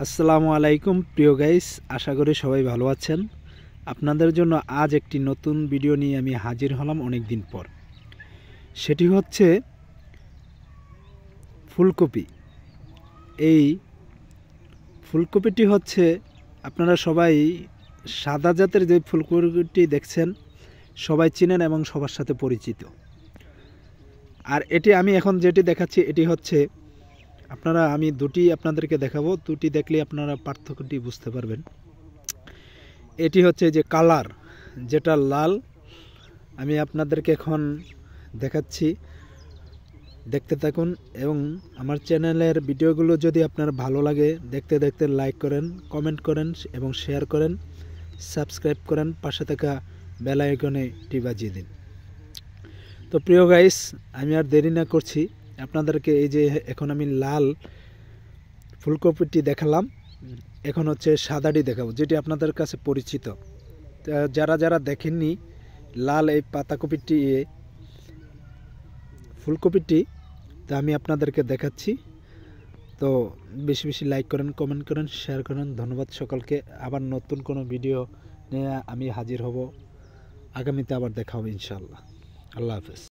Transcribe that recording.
আসসালামু আলাইকুম প্রিয় গাইস, আশা করি সবাই ভালো আছেন। আপনাদের জন্য আজ একটি নতুন ভিডিও নিয়ে আমি হাজির হলাম অনেক দিন পর। সেটি হচ্ছে ফুলকপি। এই ফুলকপিটি হচ্ছে আপনারা সবাই সাদা জাতের যে ফুলকপিটি দেখছেন সবাই চিনেন এবং সবার সাথে পরিচিত। আর এটি আমি এখন যেটি দেখাচ্ছি এটি হচ্ছে আমি দুটি আপনাদেরকে দেখাবো, দুটি দেখলে আপনারা পার্থক্যটি বুঝতে পারবেন। এটি হচ্ছে যে কালার, যেটা লাল, আমি আপনাদেরকে এখন দেখাচ্ছি, দেখতে থাকুন। এবং আমার চ্যানেলের ভিডিওগুলো যদি আপনার ভালো লাগে, দেখতে দেখতে লাইক করেন, কমেন্ট করেন এবং শেয়ার করেন, সাবস্ক্রাইব করেন, পাশে থাকা বেল আইকনে টি বাজিয়ে দিন। তো প্রিয় গাইস, আমি আর দেরি না করছি, আপনাদেরকে এই যে এখন আমি লাল ফুলকপিটি দেখালাম, এখন হচ্ছে সাদাটি দেখাবো, যেটি আপনাদের কাছে পরিচিত। যারা যারা দেখেননি লাল এই পাতাকপিটি, ফুলকপিটি, তা আমি আপনাদেরকে দেখাচ্ছি। তো বেশি বেশি লাইক করেন, কমেন্ট করেন, শেয়ার করেন। ধন্যবাদ সকলকে। আবার নতুন কোনো ভিডিও নিয়ে আমি হাজির হব। আগামীতে আবার দেখা হবে ইনশাআল্লাহ। আল্লাহ হাফেজ।